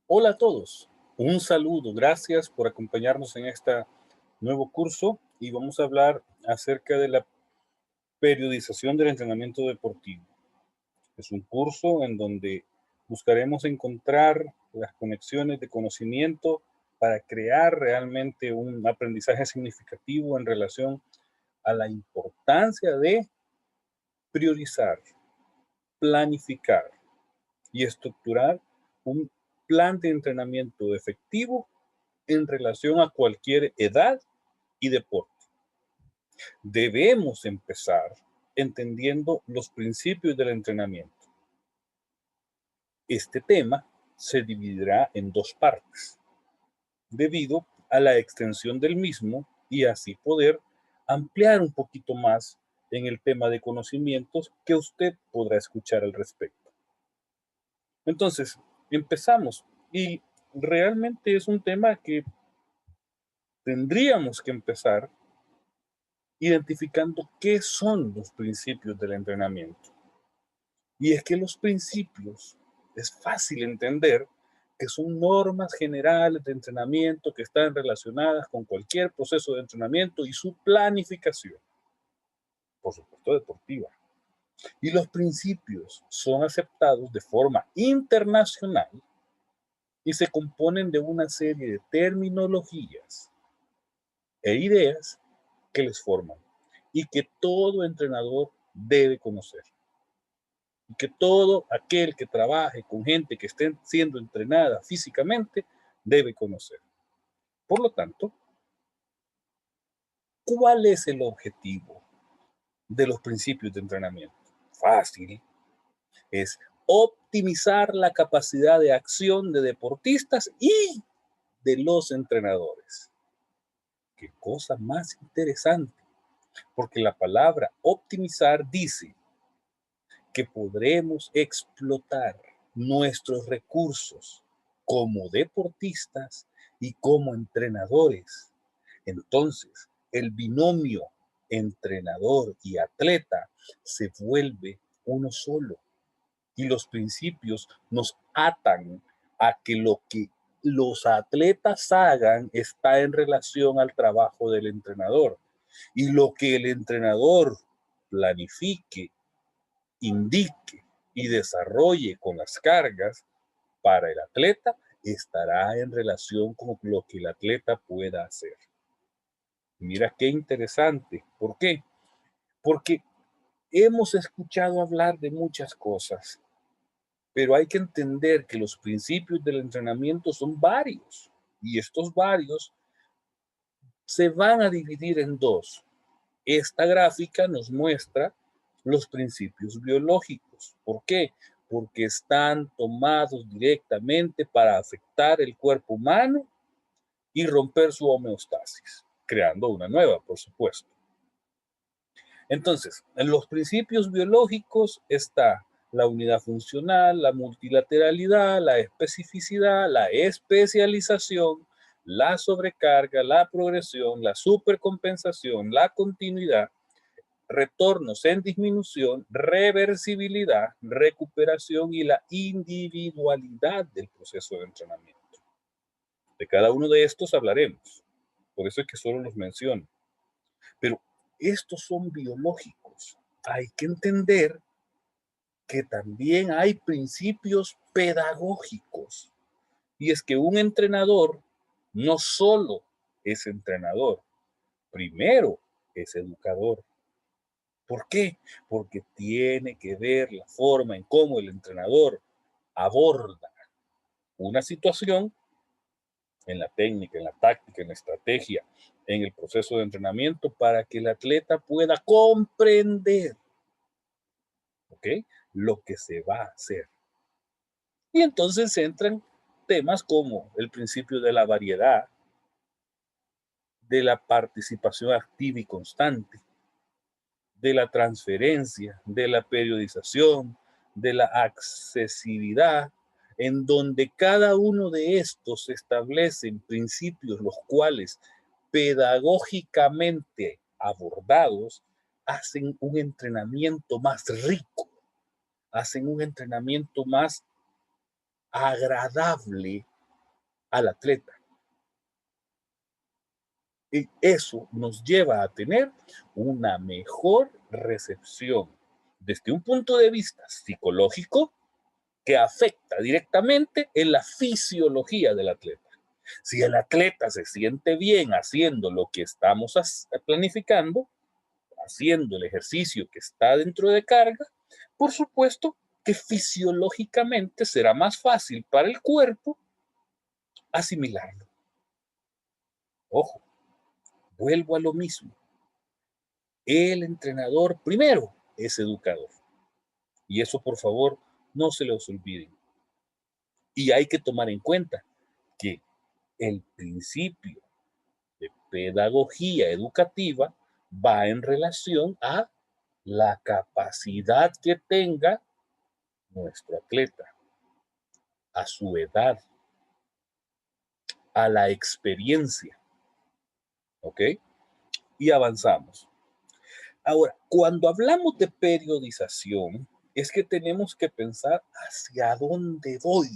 Hola a todos, un saludo, gracias por acompañarnos en este nuevo curso y vamos a hablar acerca de la periodización del entrenamiento deportivo. Es un curso en donde buscaremos encontrar las conexiones de conocimiento para crear realmente un aprendizaje significativo en relación a la importancia de priorizar, planificar y estructurar un plan de entrenamiento efectivo en relación a cualquier edad y deporte. Debemos empezar entendiendo los principios del entrenamiento. Este tema se dividirá en dos partes, debido a la extensión del mismo y así poder ampliar un poquito más en el tema de conocimientos que usted podrá escuchar al respecto. Entonces, empezamos y realmente es un tema que tendríamos que empezar identificando qué son los principios del entrenamiento. Y es que los principios es fácil entender que son normas generales de entrenamiento que están relacionadas con cualquier proceso de entrenamiento y su planificación, por supuesto deportiva. Y los principios son aceptados de forma internacional y se componen de una serie de terminologías e ideas que les forman y que todo entrenador debe conocer. Y que todo aquel que trabaje con gente que esté siendo entrenada físicamente debe conocer. Por lo tanto, ¿cuál es el objetivo de los principios de entrenamiento? Fácil, es optimizar la capacidad de acción de deportistas y de los entrenadores. Qué cosa más interesante, porque la palabra optimizar dice que podremos explotar nuestros recursos como deportistas y como entrenadores. Entonces, el binomio entrenador y atleta se vuelve uno solo y los principios nos atan a que lo que los atletas hagan está en relación al trabajo del entrenador y lo que el entrenador planifique, indique y desarrolle con las cargas para el atleta estará en relación con lo que el atleta pueda hacer. Mira qué interesante. ¿Por qué? Porque hemos escuchado hablar de muchas cosas, pero hay que entender que los principios del entrenamiento son varios y estos varios se van a dividir en dos. Esta gráfica nos muestra los principios biológicos. ¿Por qué? Porque están tomados directamente para afectar el cuerpo humano y romper su homeostasis, creando una nueva, por supuesto. Entonces, en los principios biológicos está la unidad funcional, la multilateralidad, la especificidad, la especialización, la sobrecarga, la progresión, la supercompensación, la continuidad, retornos en disminución, reversibilidad, recuperación y la individualidad del proceso de entrenamiento. De cada uno de estos hablaremos, por eso es que solo los menciono. Pero estos son biológicos. Hay que entender que también hay principios pedagógicos. Y es que un entrenador no solo es entrenador, primero es educador. ¿Por qué? Porque tiene que ver la forma en cómo el entrenador aborda una situación en la técnica, en la táctica, en la estrategia, en el proceso de entrenamiento para que el atleta pueda comprender, ¿ok? Lo que se va a hacer. Y entonces entran temas como el principio de la variedad, de la participación activa y constante, de la transferencia, de la periodización, de la accesibilidad, en donde cada uno de estos establecen principios los cuales pedagógicamente abordados hacen un entrenamiento más rico, hacen un entrenamiento más agradable al atleta. Y eso nos lleva a tener una mejor recepción desde un punto de vista psicológico que afecta directamente en la fisiología del atleta. Si el atleta se siente bien haciendo lo que estamos planificando, haciendo el ejercicio que está dentro de carga, por supuesto que fisiológicamente será más fácil para el cuerpo asimilarlo. Ojo, vuelvo a lo mismo. El entrenador primero es educador. Y eso, por favor, no se los olviden. Y hay que tomar en cuenta que el principio de pedagogía educativa va en relación a la capacidad que tenga nuestro atleta, a su edad, a la experiencia. ¿Ok? Y avanzamos. Ahora, cuando hablamos de periodización, es que tenemos que pensar hacia dónde voy.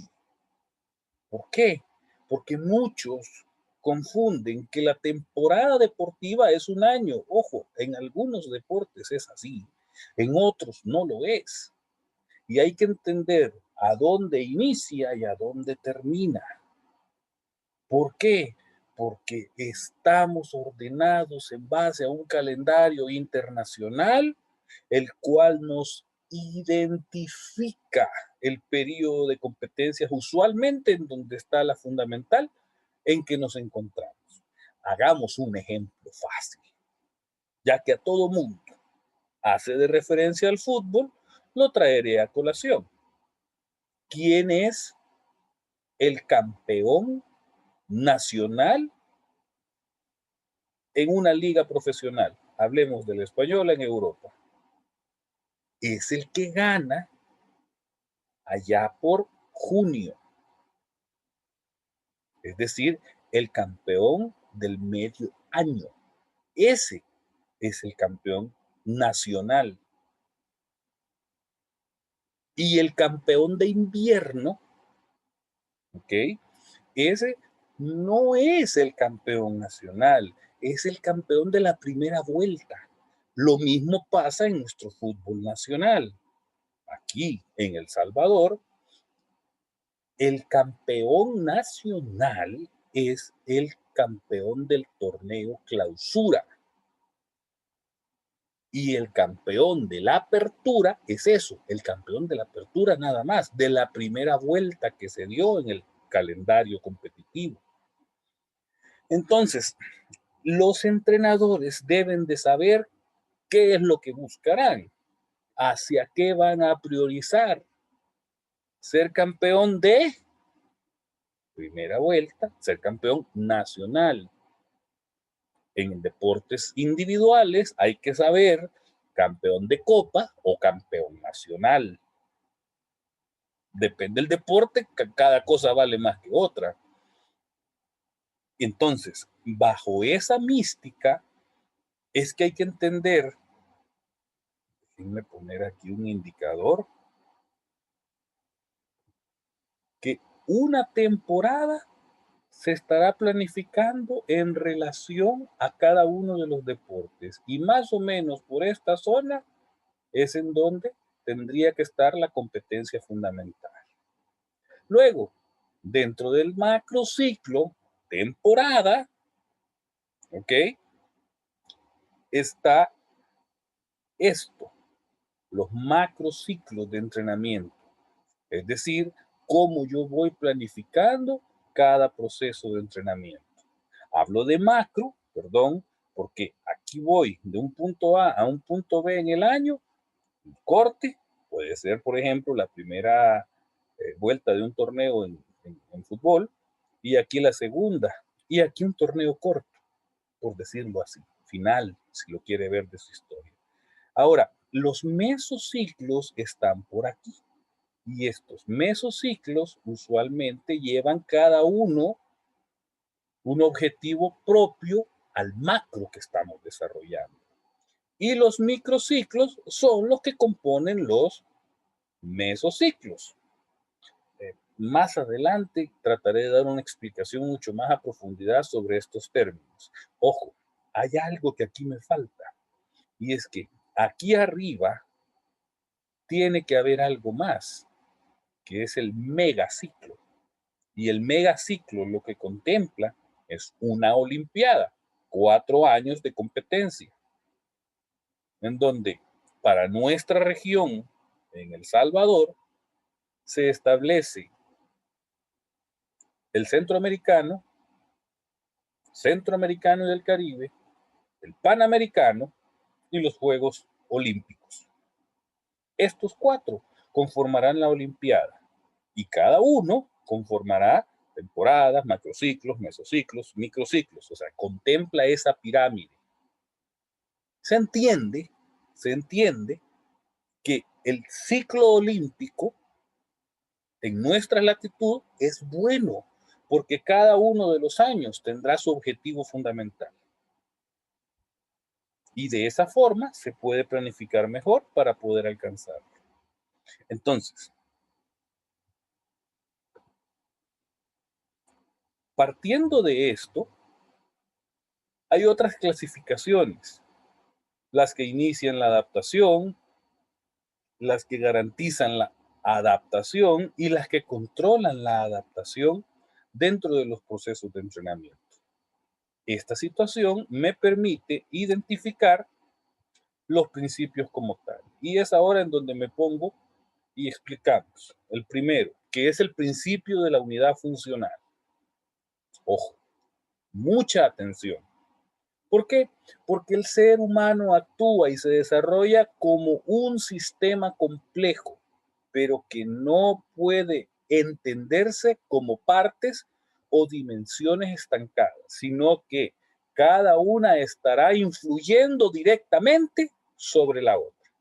¿Por qué? Porque muchos confunden que la temporada deportiva es un año. Ojo, en algunos deportes es así, en otros no lo es. Y hay que entender a dónde inicia y a dónde termina. ¿Por qué? Porque estamos ordenados en base a un calendario internacional, el cual nos identifica el periodo de competencias, usualmente en donde está la fundamental en que nos encontramos. Hagamos un ejemplo fácil, ya que a todo mundo hace de referencia al fútbol, lo traeré a colación. ¿Quién es el campeón nacional en una liga profesional? Hablemos del español en Europa. Es el que gana allá por junio. Es decir, el campeón del medio año. Ese es el campeón nacional. Y el campeón de invierno, ¿ok? Ese no es el campeón nacional, es el campeón de la primera vuelta. Lo mismo pasa en nuestro fútbol nacional. Aquí en El Salvador, el campeón nacional es el campeón del torneo clausura. Y el campeón de la apertura es eso, el campeón de la apertura nada más, de la primera vuelta que se dio en el calendario competitivo. Entonces, los entrenadores deben de saber qué es lo que buscarán, hacia qué van a priorizar. Ser campeón de primera vuelta, ser campeón nacional. En deportes individuales hay que saber campeón de copa o campeón nacional. Depende del deporte, cada cosa vale más que otra. Entonces, bajo esa mística, es que hay que entender, déjenme poner aquí un indicador, que una temporada se estará planificando en relación a cada uno de los deportes. Y más o menos por esta zona es en donde tendría que estar la competencia fundamental. Luego, dentro del macrociclo, temporada, ¿ok? Está esto, los macrociclos de entrenamiento. Es decir, cómo yo voy planificando cada proceso de entrenamiento. Hablo de macro, perdón, porque aquí voy de un punto A un punto B en el año, un corte, puede ser, por ejemplo, la primera vuelta de un torneo en fútbol, y aquí la segunda, y aquí un torneo corto, por decirlo así, final, si lo quiere ver de su historia. Ahora, los mesociclos están por aquí, y estos mesociclos usualmente llevan cada uno un objetivo propio al macro que estamos desarrollando. Y los microciclos son los que componen los mesociclos. Más adelante trataré de dar una explicación mucho más a profundidad sobre estos términos. Ojo, hay algo que aquí me falta, y es que aquí arriba tiene que haber algo más, que es el megaciclo. Y el megaciclo lo que contempla es una olimpiada, 4 años de competencia, en donde para nuestra región, en El Salvador, se establece el centroamericano, centroamericano y del Caribe, el panamericano y los Juegos Olímpicos. Estos 4 conformarán la olimpiada y cada uno conformará temporadas, macrociclos, mesociclos, microciclos, o sea, contempla esa pirámide. Se entiende, se entiende que el ciclo olímpico en nuestra latitud es bueno, porque cada uno de los años tendrá su objetivo fundamental. Y de esa forma se puede planificar mejor para poder alcanzarlo. Entonces, partiendo de esto, hay otras clasificaciones, las que inician la adaptación, las que garantizan la adaptación y las que controlan la adaptación dentro de los procesos de entrenamiento. Esta situación me permite identificar los principios como tal. Y es ahora en donde me pongo y explicamos. El primero, que es el principio de la unidad funcional. Ojo, mucha atención. ¿Por qué? Porque el ser humano actúa y se desarrolla como un sistema complejo, pero que no puede entenderse como partes o dimensiones estancadas, sino que cada una estará influyendo directamente sobre la otra.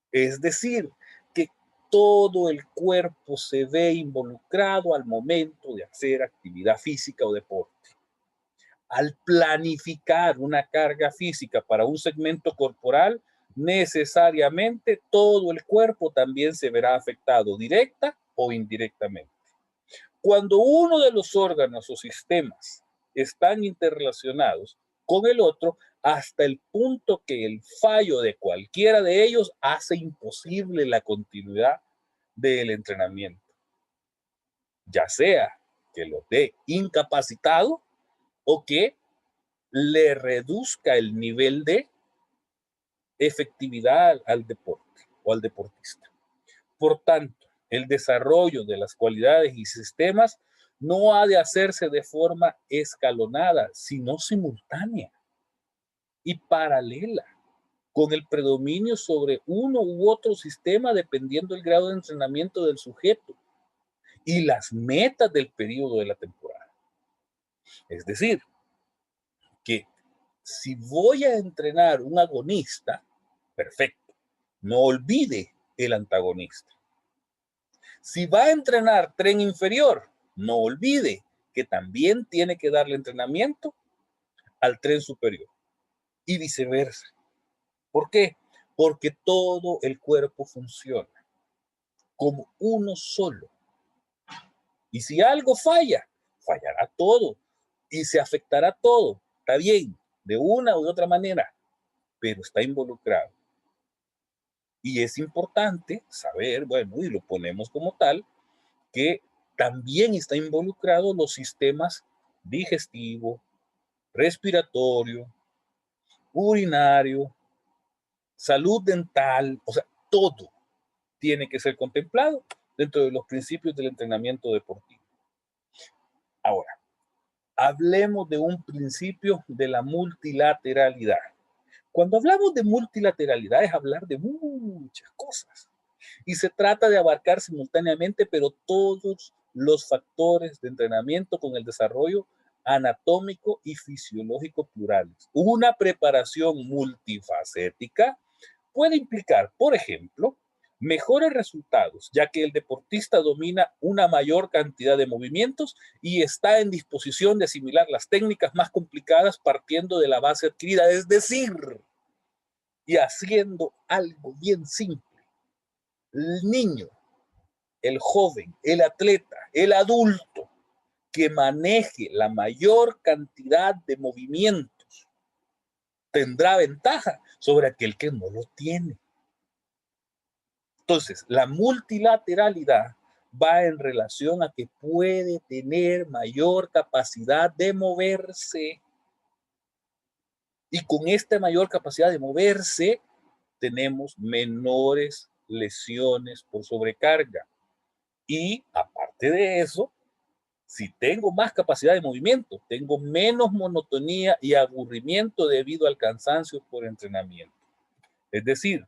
Es decir, que todo el cuerpo se ve involucrado al momento de hacer actividad física o deporte. Al planificar una carga física para un segmento corporal, necesariamente todo el cuerpo también se verá afectado directa o indirectamente. Cuando uno de los órganos o sistemas están interrelacionados con el otro, hasta el punto que el fallo de cualquiera de ellos hace imposible la continuidad del entrenamiento, ya sea que lo dé incapacitado o que le reduzca el nivel de efectividad al deporte o al deportista. Por tanto, el desarrollo de las cualidades y sistemas no ha de hacerse de forma escalonada, sino simultánea y paralela, con el predominio sobre uno u otro sistema dependiendo del grado de entrenamiento del sujeto y las metas del periodo de la temporada. Es decir, que si voy a entrenar un agonista, perfecto, no olvide el antagonista. Si va a entrenar tren inferior, no olvide que también tiene que darle entrenamiento al tren superior y viceversa. ¿Por qué? Porque todo el cuerpo funciona como uno solo. Y si algo falla, fallará todo y se afectará todo. Está bien, de una u otra manera, pero está involucrado. Y es importante saber, bueno, y lo ponemos como tal, que también está involucrado los sistemas digestivo, respiratorio, urinario, salud dental, o sea, todo tiene que ser contemplado dentro de los principios del entrenamiento deportivo. Ahora, hablemos de un principio de la multilateralidad. Cuando hablamos de multilateralidad es hablar de muchas cosas y se trata de abarcar simultáneamente, pero todos los factores de entrenamiento con el desarrollo anatómico y fisiológico plurales. Una preparación multifacética puede implicar, por ejemplo, mejores resultados, ya que el deportista domina una mayor cantidad de movimientos y está en disposición de asimilar las técnicas más complicadas partiendo de la base adquirida, es decir, y haciendo algo bien simple. El niño el joven, el atleta, el adulto que maneje la mayor cantidad de movimientos tendrá ventaja sobre aquel que no lo tiene. Entonces, la multilateralidad va en relación a que puede tener mayor capacidad de moverse. Y con esta mayor capacidad de moverse, tenemos menores lesiones por sobrecarga. Y aparte de eso, si tengo más capacidad de movimiento, tengo menos monotonía y aburrimiento debido al cansancio por entrenamiento. Es decir,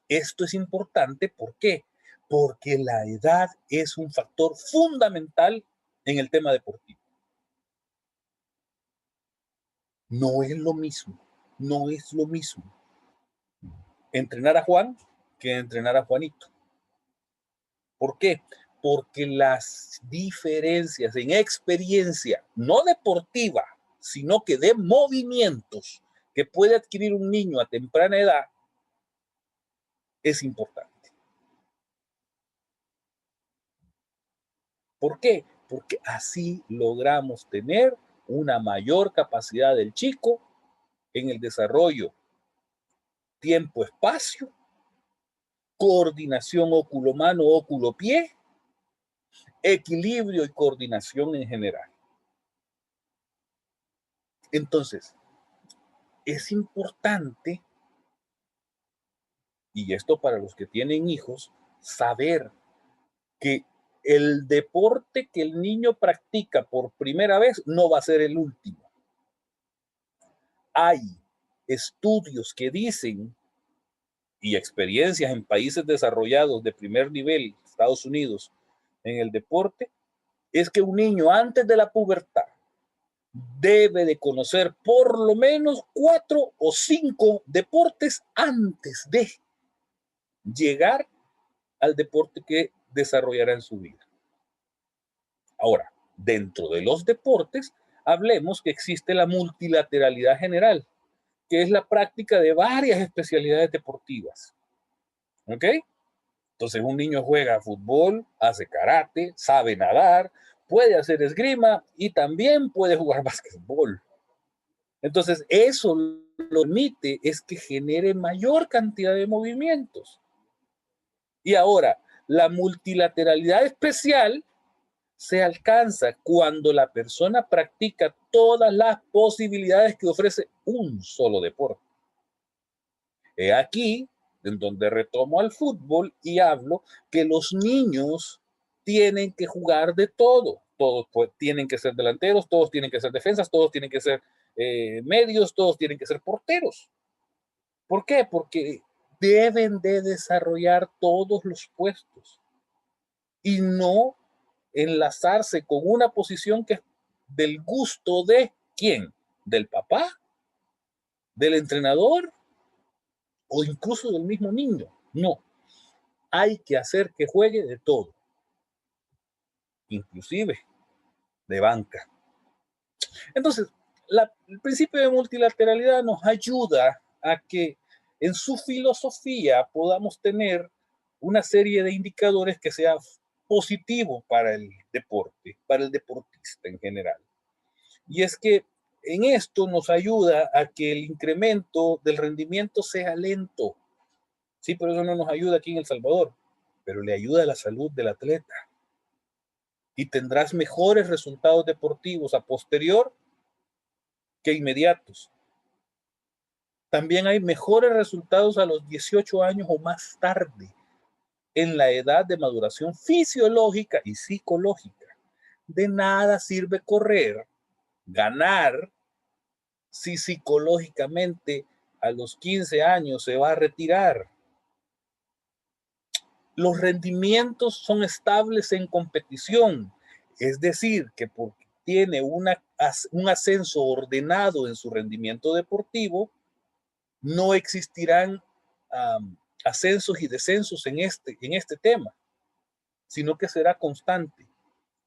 esto es importante, ¿por qué? Porque la edad es un factor fundamental en el tema deportivo. No es lo mismo, no es lo mismo entrenar a Juan que entrenar a Juanito. ¿Por qué? Porque las diferencias en experiencia, no deportiva, sino que de movimientos que puede adquirir un niño a temprana edad, es importante. ¿Por qué? Porque así logramos tener una mayor capacidad del chico en el desarrollo tiempo-espacio, coordinación óculo-mano, óculo-pie, equilibrio y coordinación en general. Entonces, es importante, y esto para los que tienen hijos, saber que el deporte que el niño practica por primera vez no va a ser el último. Hay estudios que dicen, y experiencias en países desarrollados de primer nivel, Estados Unidos, en el deporte, es que un niño antes de la pubertad debe de conocer por lo menos 4 o 5 deportes antes de llegar al deporte que desarrollará en su vida. Ahora, dentro de los deportes, hablemos que existe la multilateralidad general, que es la práctica de varias especialidades deportivas. ¿Ok? Entonces un niño juega fútbol, hace karate, sabe nadar, puede hacer esgrima y también puede jugar básquetbol. Entonces eso lo permite es que genere mayor cantidad de movimientos. Y ahora, la multilateralidad especial se alcanza cuando la persona practica todas las posibilidades que ofrece un solo deporte. He aquí en donde retomo al fútbol y hablo que los niños tienen que jugar de todo. Todos pues, tienen que ser delanteros, todos tienen que ser defensas, todos tienen que ser medios, todos tienen que ser porteros. ¿Por qué? Porque deben de desarrollar todos los puestos y no enlazarse con una posición que es del gusto de quién, del papá, del entrenador o incluso del mismo niño. No, hay que hacer que juegue de todo, inclusive de banca. Entonces, el principio de multilateralidad nos ayuda a que en su filosofía podamos tener una serie de indicadores que sea positivo para el deporte, para el deportista en general. Y es que en esto nos ayuda a que el incremento del rendimiento sea lento. Sí, pero eso no nos ayuda aquí en El Salvador, pero le ayuda a la salud del atleta. Y tendrás mejores resultados deportivos a posterior que inmediatos. También hay mejores resultados a los 18 años o más tarde, en la edad de maduración fisiológica y psicológica. De nada sirve correr, ganar, si psicológicamente a los 15 años se va a retirar. Los rendimientos son estables en competición, es decir, que porque tiene un ascenso ordenado en su rendimiento deportivo, no existirán ascensos y descensos en este tema, sino que será constante.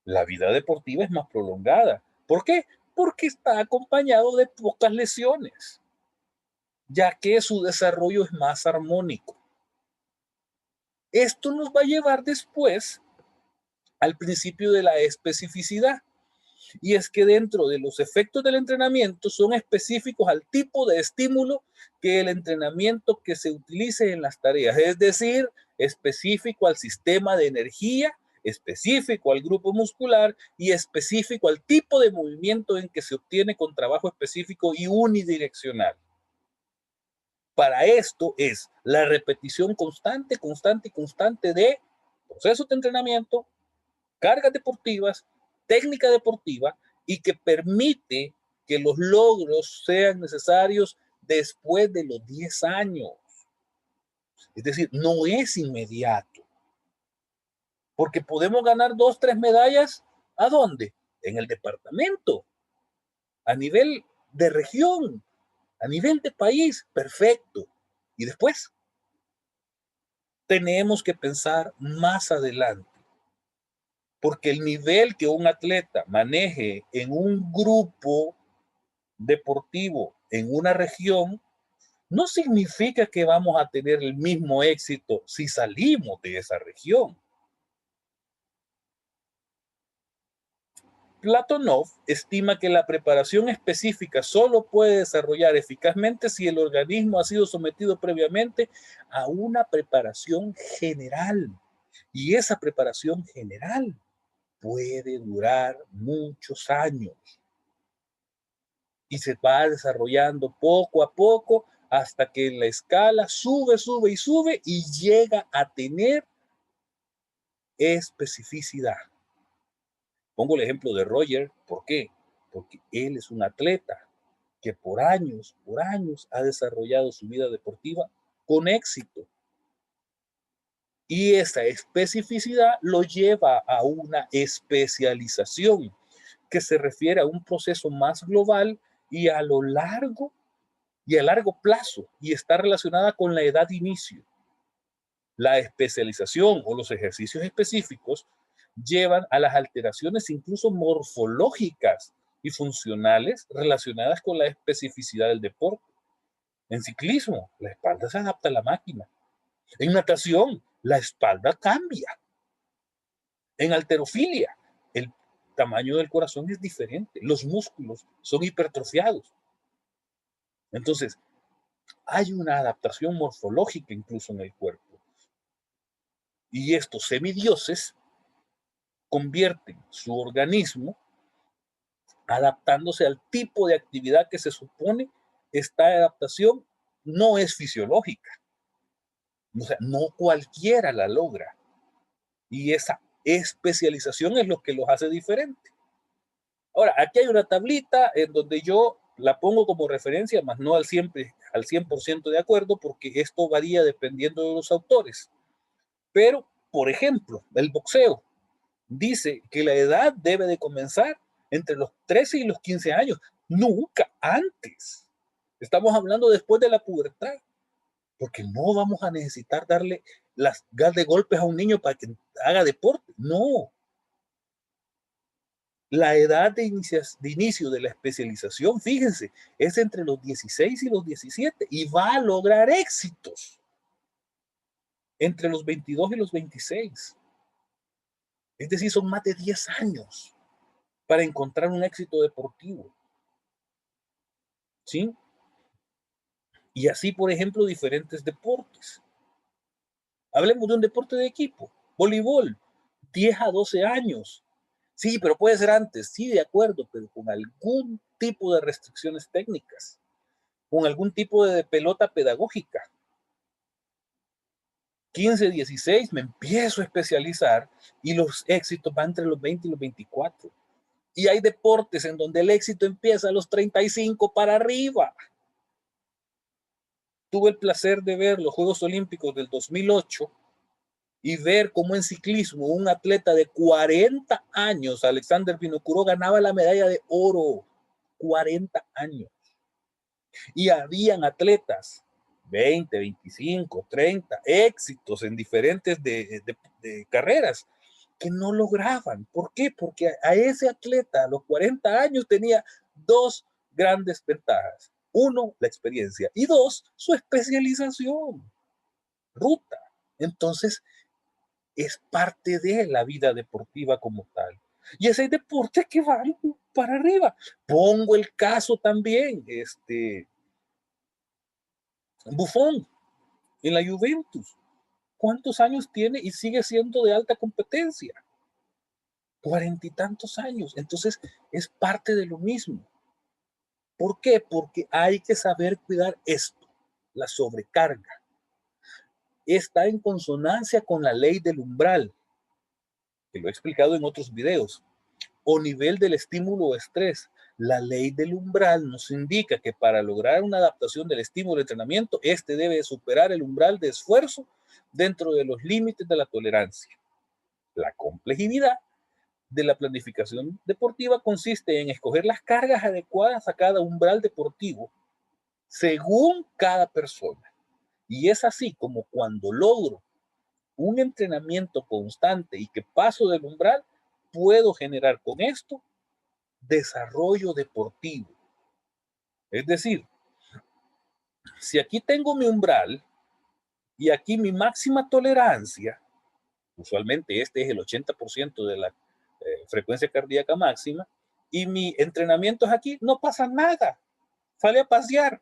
La vida deportiva es más prolongada. ¿Por qué? Porque está acompañado de pocas lesiones, ya que su desarrollo es más armónico. Esto nos va a llevar después al principio de la especificidad. Y es que dentro de los efectos del entrenamiento son específicos al tipo de estímulo que el entrenamiento que se utilice en las tareas, es decir, específico al sistema de energía, específico al grupo muscular y específico al tipo de movimiento en que se obtiene con trabajo específico y unidireccional. Para esto es la repetición constante, constante y constante de procesos de entrenamiento, cargas deportivas, técnica deportiva y que permite que los logros sean necesarios después de los 10 años. Es decir, no es inmediato. Porque podemos ganar 2, 3 medallas. ¿A dónde? En el departamento. A nivel de región. A nivel de país. Perfecto. Y después tenemos que pensar más adelante. Porque el nivel que un atleta maneje en un grupo deportivo en una región no significa que vamos a tener el mismo éxito si salimos de esa región. Platonov estima que la preparación específica solo puede desarrollar eficazmente si el organismo ha sido sometido previamente a una preparación general. Y esa preparación general puede durar muchos años y se va desarrollando poco a poco hasta que la escala sube, sube y sube y llega a tener especificidad. Pongo el ejemplo de Roger. ¿Por qué? Porque él es un atleta que por años ha desarrollado su vida deportiva con éxito. Y esa especificidad lo lleva a una especialización que se refiere a un proceso más global y a largo plazo y está relacionada con la edad de inicio. La especialización o los ejercicios específicos llevan a las alteraciones incluso morfológicas y funcionales relacionadas con la especificidad del deporte. En ciclismo, la espalda se adapta a la máquina. En natación, la espalda cambia. En halterofilia, el tamaño del corazón es diferente. Los músculos son hipertrofiados. Entonces, hay una adaptación morfológica incluso en el cuerpo. Y estos semidioses convierten su organismo adaptándose al tipo de actividad que se supone. Esta adaptación no es fisiológica. O sea, no cualquiera la logra. Y esa especialización es lo que los hace diferentes. Ahora, aquí hay una tablita en donde yo la pongo como referencia, más no al 100% de acuerdo, porque esto varía dependiendo de los autores. Pero, por ejemplo, el boxeo dice que la edad debe de comenzar entre los 13 y los 15 años, nunca antes. Estamos hablando después de la pubertad, porque no vamos a necesitar darle las gas de golpes a un niño para que haga deporte. No. La edad de inicio de la especialización, fíjense, es entre los 16 y los 17 y va a lograr éxitos entre los 22 y los 26. Es decir, son más de 10 años para encontrar un éxito deportivo. ¿Sí? Y así, por ejemplo, diferentes deportes. Hablemos de un deporte de equipo, voleibol, 10 a 12 años. Sí, pero puede ser antes, sí, de acuerdo, pero con algún tipo de restricciones técnicas, con algún tipo de pelota pedagógica. 15, 16, me empiezo a especializar y los éxitos van entre los 20 y los 24. Y hay deportes en donde el éxito empieza a los 35 para arriba. Tuve el placer de ver los Juegos Olímpicos del 2008 y ver cómo en ciclismo un atleta de 40 años, Alexander Vinokurov, ganaba la medalla de oro. 40 años. Y habían atletas, 20, 25, 30, éxitos en diferentes de carreras que no lograban. ¿Por qué? Porque a ese atleta a los 40 años tenía dos grandes ventajas. Uno, la experiencia. Y dos, su especialización, ruta. Entonces, es parte de la vida deportiva como tal. Y ese deporte que va para arriba. Pongo el caso también, Buffon en la Juventus. ¿Cuántos años tiene y sigue siendo de alta competencia? 40 y tantos años. Entonces es parte de lo mismo. ¿Por qué? Porque hay que saber cuidar esto, la sobrecarga. Está en consonancia con la ley del umbral, que lo he explicado en otros videos, o nivel del estímulo o estrés. La ley del umbral nos indica que para lograr una adaptación del estímulo de entrenamiento, este debe superar el umbral de esfuerzo dentro de los límites de la tolerancia. La complejidad de la planificación deportiva consiste en escoger las cargas adecuadas a cada umbral deportivo según cada persona. Y es así como cuando logro un entrenamiento constante y que paso del umbral, puedo generar con esto desarrollo deportivo. Es decir, si aquí tengo mi umbral y aquí mi máxima tolerancia, usualmente este es el 80% de la frecuencia cardíaca máxima, y mi entrenamiento es aquí, no pasa nada. Sale a pasear.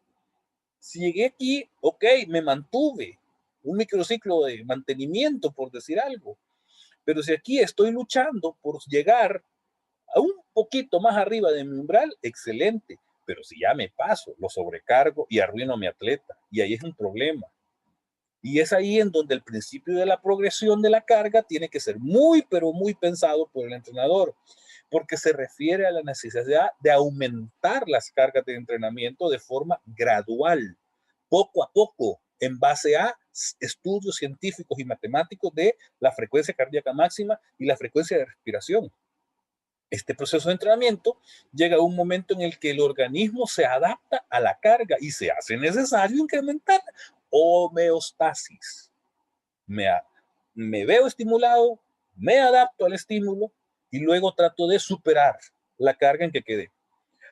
Si llegué aquí, ok, me mantuve. Un microciclo de mantenimiento, por decir algo. Pero si aquí estoy luchando por llegar a un poquito más arriba de mi umbral, excelente. Pero si ya me paso, lo sobrecargo y arruino a mi atleta. Y ahí es un problema. Y es ahí en donde el principio de la progresión de la carga tiene que ser muy, pero muy pensado por el entrenador, porque se refiere a la necesidad de aumentar las cargas de entrenamiento de forma gradual, poco a poco, en base a estudios científicos y matemáticos de la frecuencia cardíaca máxima y la frecuencia de respiración. Este proceso de entrenamiento llega a un momento en el que el organismo se adapta a la carga y se hace necesario incrementar homeostasis. Me, me veo estimulado, me adapto al estímulo y luego trato de superar la carga en que quedé.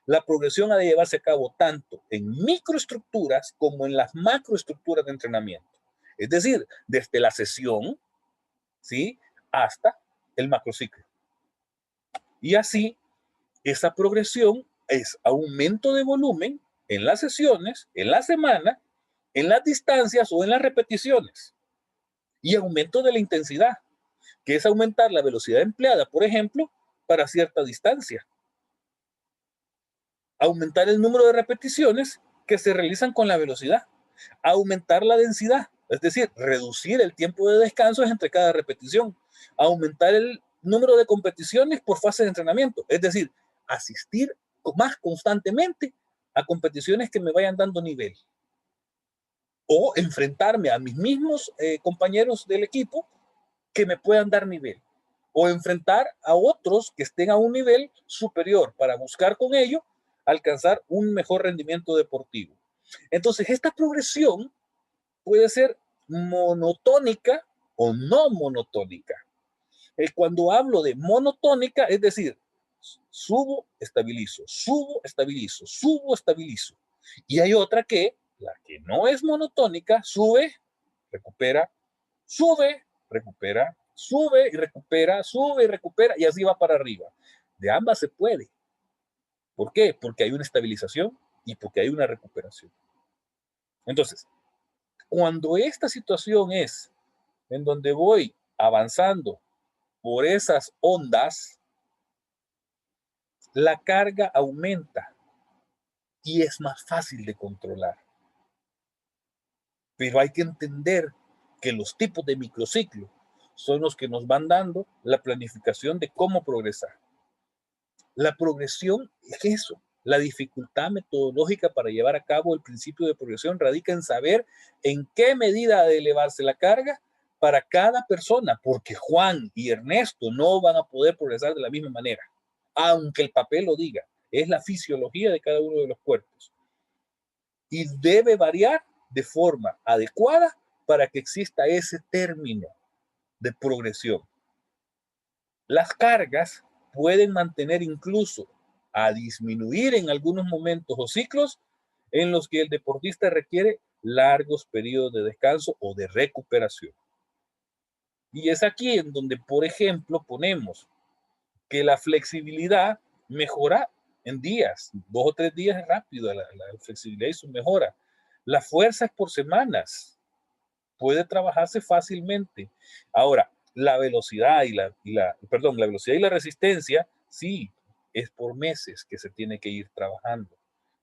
La progresión ha de llevarse a cabo tanto en microestructuras como en las macroestructuras de entrenamiento. Es decir, desde la sesión, ¿sí?, hasta el macrociclo. Y así, esa progresión es aumento de volumen en las sesiones, en la semana, en las distancias o en las repeticiones. Y aumento de la intensidad, que es aumentar la velocidad empleada, por ejemplo, para cierta distancia. Aumentar el número de repeticiones que se realizan con la velocidad. Aumentar la densidad, es decir, reducir el tiempo de descanso entre cada repetición. Aumentar el número de competiciones por fase de entrenamiento, es decir, asistir más constantemente a competiciones que me vayan dando nivel. O enfrentarme a mis mismos compañeros del equipo que me puedan dar nivel. O enfrentar a otros que estén a un nivel superior para buscar con ello alcanzar un mejor rendimiento deportivo. Entonces, esta progresión puede ser monotónica o no monotónica. Cuando hablo de monotónica, es decir, subo, estabilizo, subo, estabilizo, subo, estabilizo. Y hay otra que, la que no es monotónica, sube, recupera, sube, recupera, sube y recupera, sube y recupera, y así va para arriba. De ambas se puede. ¿Por qué? Porque hay una estabilización y porque hay una recuperación. Entonces, cuando esta situación es en donde voy avanzando por esas ondas, la carga aumenta y es más fácil de controlar. Pero hay que entender que los tipos de microciclo son los que nos van dando la planificación de cómo progresar. La progresión es eso. La dificultad metodológica para llevar a cabo el principio de progresión radica en saber en qué medida ha de elevarse la carga para cada persona, porque Juan y Ernesto no van a poder progresar de la misma manera, aunque el papel lo diga. Es la fisiología de cada uno de los cuerpos. Y debe variar de forma adecuada para que exista ese término de progresión. Las cargas pueden mantener incluso a disminuir en algunos momentos o ciclos en los que el deportista requiere largos periodos de descanso o de recuperación. Y es aquí en donde, por ejemplo, ponemos que la flexibilidad mejora en días, 2 o 3 días es rápido, la flexibilidad y su mejora. La fuerza es por semanas, puede trabajarse fácilmente. Ahora, la velocidad la velocidad y la resistencia, sí, es por meses que se tiene que ir trabajando,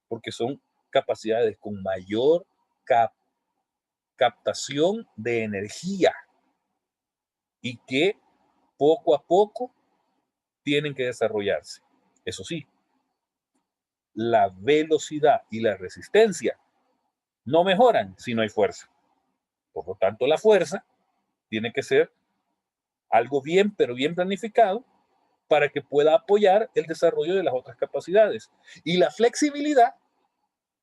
porque son capacidades con mayor cap captación de energía y que poco a poco tienen que desarrollarse. Eso sí, la velocidad y la resistencia no mejoran si no hay fuerza. Por lo tanto, la fuerza tiene que ser algo bien, pero bien planificado para que pueda apoyar el desarrollo de las otras capacidades. Y la flexibilidad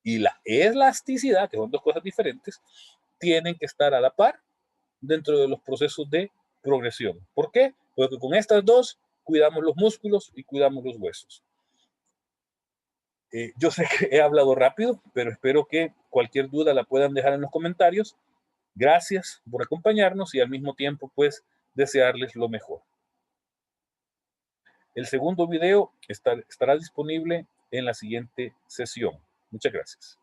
y la elasticidad, que son dos cosas diferentes, tienen que estar a la par dentro de los procesos de progresión. ¿Por qué? Porque con estas dos cuidamos los músculos y cuidamos los huesos. Yo sé que he hablado rápido, pero espero que cualquier duda la puedan dejar en los comentarios. Gracias por acompañarnos y al mismo tiempo, pues, desearles lo mejor. El segundo video estará disponible en la siguiente sesión. Muchas gracias.